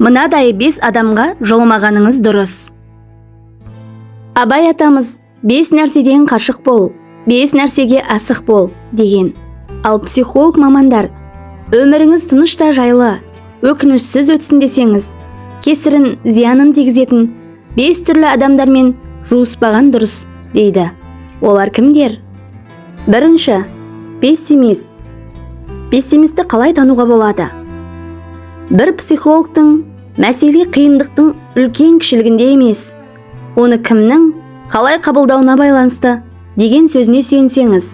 Мынадай 5 адамға жолмағаныңыз дұрыс. Абай атамыз 5 нәрседен қашық бол, 5 нәрсеге асық бол деген. Ал психолог мамандар өміріңіз тыныш та жайлы, өкінішсіз өтсін десеңіз, кесірін, зиянын тигізетін 5 түрлі адамдармен жуыспаған дұрыс дейді. Олар кімдер? Бірінші, пессимист. Пессимисті қалай тануға болады? Бір психологтың мәселе қиындықтың үлкен кішілігінде емес, оны кімнің қалай қабылдауына байланысты деген сөзіне сүйенсеңіз,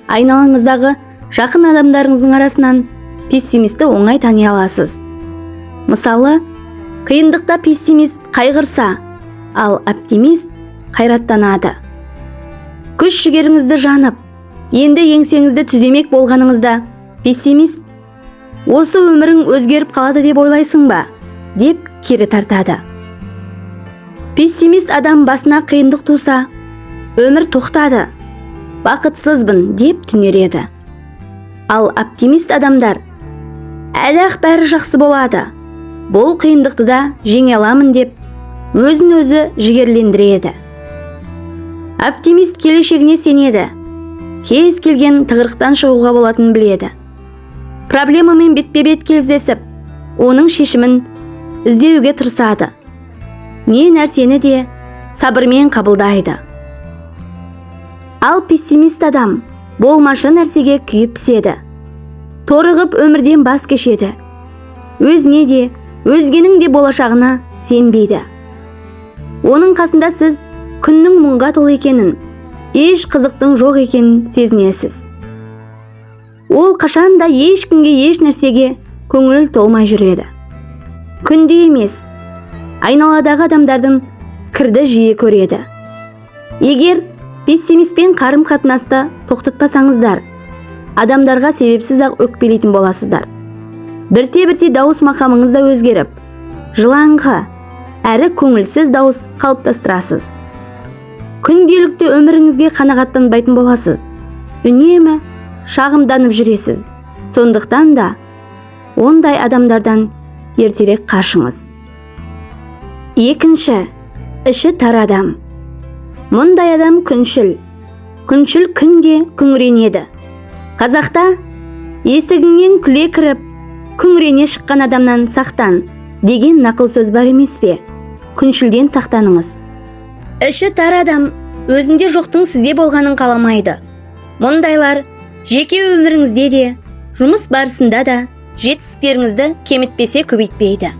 айналаңыздағы жақын адамдарыңыздың арасынан пессимисті оңай тани аласыз. Мысалы, қиындықта пессимист қайғырса, ал оптимист қайраттанады. Күш жігеріңізді жанып, енді еңсеңізді түземек болғаныңызда, пессимист осы өмірің өзгеріп қалады деп ойлайсың ба? Деп кері тартады. Пессимист адам басына қиындық туса, өмір тоқтады, бақытсызбын деп түнереді. Ал оптимист адамдар, әлі-ақ бәрі жақсы болады, бұл қиындықты да жеңе аламын деп өзін өзі жігерлендіреді. Оптимист келешегіне сенеді, кез келген тығырықтан шығуға болатынын біледі. Проблемамен бетпе-бет кездесіп, оның шешімін іздеуге тырысады. Не нәрсені де сабырмен қабылдайды. Ал пессимист адам болмашы нәрсеге күйіп піседі. Торығып өмірден бас кешеді. Өзіне де, өзгенің де болашағына сенбейді. Оның қасында сіз күннің мұңға толы екенін, еш қызықтың жоқ екенін сезінесіз. Ол қашанда ешкімге еш нәрсеге көңіл толмай жүреді. Күнде емес, айналадағы адамдардың кірді жиі көреді. Егер пессимистпен қарым-қатынасты тоқтатпасаңыздар, адамдарға себепсіз-ақ өкпелейтін боласыздар. Бірте-бірте дауыс мақамыңыз да өзгеріп, жылаңғы, әрі көңілсіз дауыс қалыптастырасыз. Күнделікті өміріңізге қанағаттанбайтын боласыз. Үнемі шағымданып жүресіз. Сондықтан да ондай адамдардан ертерек қашыңыз. Екінші, іші тар адам. Мұндай адам күншіл. Күншіл күнде күңіренеді. Қазақта есігіңнен күле кіріп, күңірене шыққан адамнан сақтан деген нақыл сөз бар емес пе? Күншілден сақтаныңыз. Іші тар адам өзінде жоқтың сізде болғанын қаламайды. Мұндайлар жеке өміріңізде де, жұмыс барысында да жетістіктеріңізді кемітпесе көбейтпейді.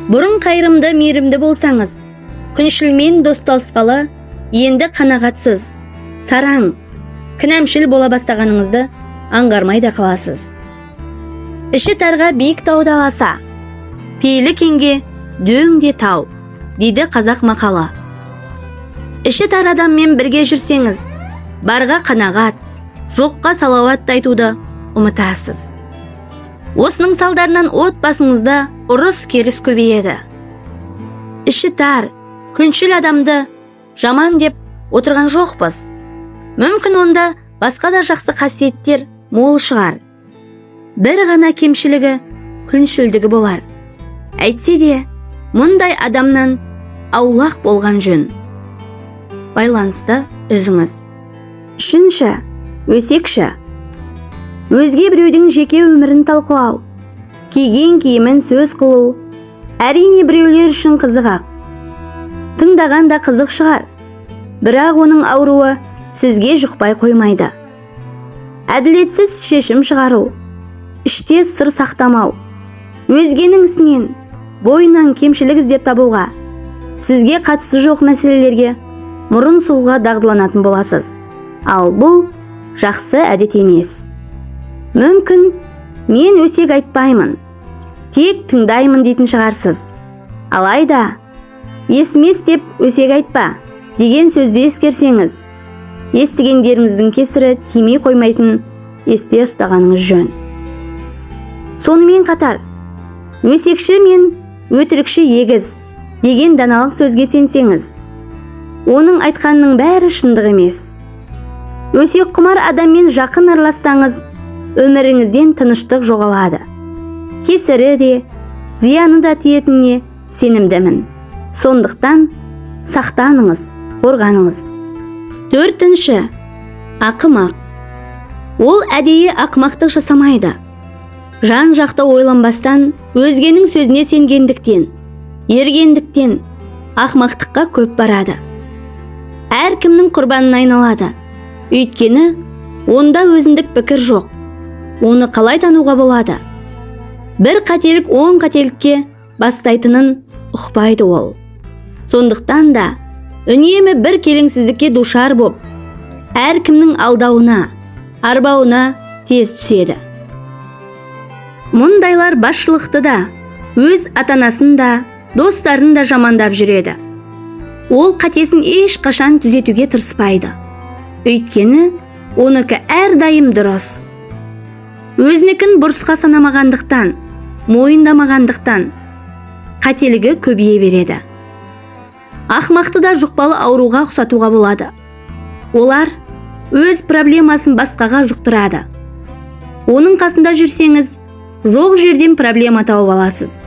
Бұрын қайырымды, мейірімді болсаңыз, күншілмен достасқалы, енді қанағатсыз, сараң, кінәмшіл бола бастағаныңызды аңғармай да қаласыз. Іші тарға биік тауды аласа, пейілі кеңге дөң де тау, дейді қазақ мақалы. Іші тар адаммен бірге жүрсеңіз, барға қанағат, жоққа салауат айтуды ұмытасыз. Осының салдарынан отбасыңызда ұрыс керіс көбейеді. Іші тар, күншіл адамды жаман деп отырған жоқпыз. Мүмкін онда басқа да жақсы қасиеттер мол шығар. Бір ғана кемшілігі күншілдігі болар. Әйтсе де, мұндай адамнан аулақ болған жөн. Байланысты үзіңіз. Үшінші, өсекші. Өзге біреудің жеке өмірін талқылау, киген киімін сөз қылу, әрине біреулер үшін қызық-ақ. Тыңдаған да қызық шығар, бірақ оның ауруы сізге жұқпай қоймайды. Әділетсіз шешім шығару, іште сыр сақтамау, өзгенің ісінен бойынан кемшілік іздеп табуға, сізге қатысы жоқ мәселелерге мұрын сұғуға дағдыланатын боласыз. Ал бұл жақсы әдет емес. Мүмкін мен өсек айтпаймын, тек тыңдаймын дейтін шығарсыз. Алайда, есмес деп өсек айтпа деген сөзді ескерсеңіз, естігендеріңіздің кесірі тимей қоймайтын есте ұстағаныңыз жөн. Сонымен қатар, өсекші мен өтірікші егіз деген даналық сөзге сенсеңіз, оның айтқанының бәрі шындық емес. Өсек құмар адаммен жақын аралассаңыз, өміріңізден тыныштық жоғалады. Кесірі де, зияны да тиетініне сенімдімін. Сондықтан сақтаныңыз, қорғаныңыз. 4. Ақымақ. Ол әдейі ақымақтық жасамайды. Жан жақты ойланбастан, өзгенің сөзіне сенгендіктен, ергендіктен ақымақтыққа көп барады. Әркімнің құрбанына айналады. Өйткені онда өзіндік пікір жоқ. Оны қалай тануға болады? Бір қателік 10 қателікке бастайтынын ұқпайды ол. Сондықтан да үнемі бір келеңсіздікке душар боп, әркімнің алдауына, арбауына тез түседі. Мұндайлар басшылықты да, өз ата-анасын да, достарын да жамандап жүреді. Ол қатесін еш қашан түзетуге тырыспайды. Өйткені оныкі әрдайым дұрыс. Өзінікін бұрысқа санамағандықтан, мойындамағандықтан қателігі көбейе береді. Ақымақты да жұқпалы ауруға ұқсатуға болады. Олар өз проблемасын басқаға жұқтырады. Оның қасында жүрсеңіз, жоқ жерден проблема тауып аласыз.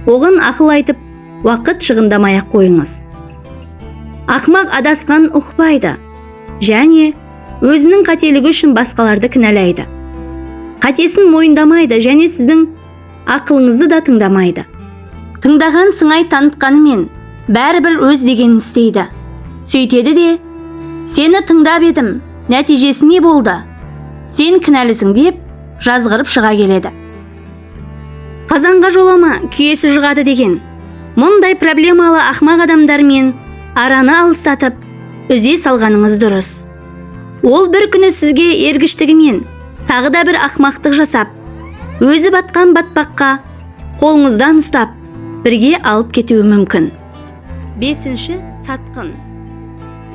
Оған ақыл айтып, уақыт шығындамай-ақ қойыңыз. Ақымақ адасқан ұқпайды, және өзінің қателігі үшін басқаларды кінәлайды. Қатесін мойындамайды және сіздің ақылыңызды да тыңдамайды. Тыңдаған сыңай танытқанымен бәрібір өз дегенін істейді. Сөйтеді де, сені тыңдап едім, нәтижесі не болды? Сен кінәлісің деп жазғырып шыға келеді. Қазанға жолама, күйесі жұғады деген. Мұндай проблемалы ақымақ адамдармен араны алыстатып, үзе салғаныңыз дұрыс. Ол бір күні сізге ергіштігімен тағы да бір ақымақтық жасап, өзі батқан батпаққа қолыңыздан ұстап, бірге алып кетуі мүмкін. 5. Сатқын.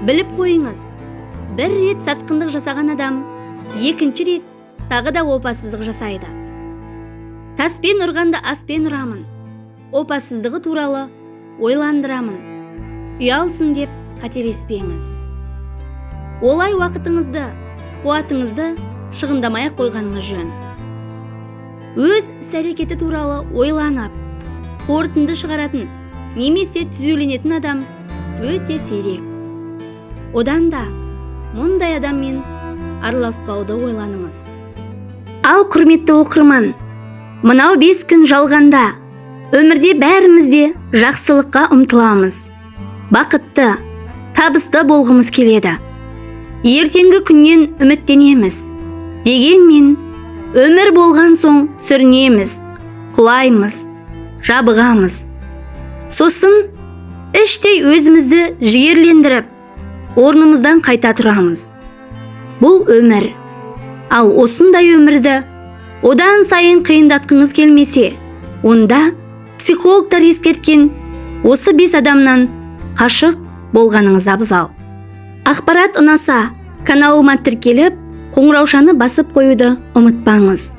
Біліп қойыңыз, бір рет сатқындық жасаған адам, екінші рет тағы да опасыздық жасайды. Таспен ұрғанда аспен ұрамын. Опасыздығы туралы ойландырамын. Ұялсын деп қателеспеңіз. Олай уақытыңызды, қуатыңызды шығындамай қойғаныңыз жөн. Өз іс-әрекеті туралы ойланып, қорытынды шығаратын немесе түзеленетін адам өте сирек. Одан да мұндай адаммен араласпауды ойланыңыз. Ал құрметті оқырман, мынау 5 күн жалғанда өмірде бәрімізде жақсылыққа ұмтыламыз. Бақытты, табысты болғымыз келеді. Ертеңгі күннен үміттенеміз. Дегенмен, өмір болған соң сүрінеміз, құлаймыз, жабығамыз. Сосын, іштей өзімізді жігерлендіріп, орнымыздан қайта тұрамыз. Бұл өмір. Ал осындай өмірді одан сайын қиындатқыңыз келмесе, онда психологтар ескерткен осы 5 адамнан қашық болғаныңыз абзал. Ақпарат ұнаса, каналыма тіркеліп, қоңыраушаны басып қоюды ұмытпаңыз.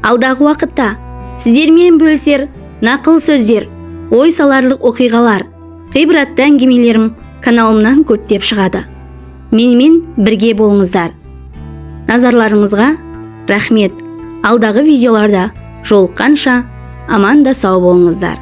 Алдағы уақытта сіздермен бөлісер нақыл сөздер, ой саларлық оқиғалар, ғибратты әңгімелерім каналымнан көптеп шығады. Менімен бірге болыңыздар. Назарларыңызға рахмет. Алдағы видеоларда жолыққанша аман да сау болыңыздар.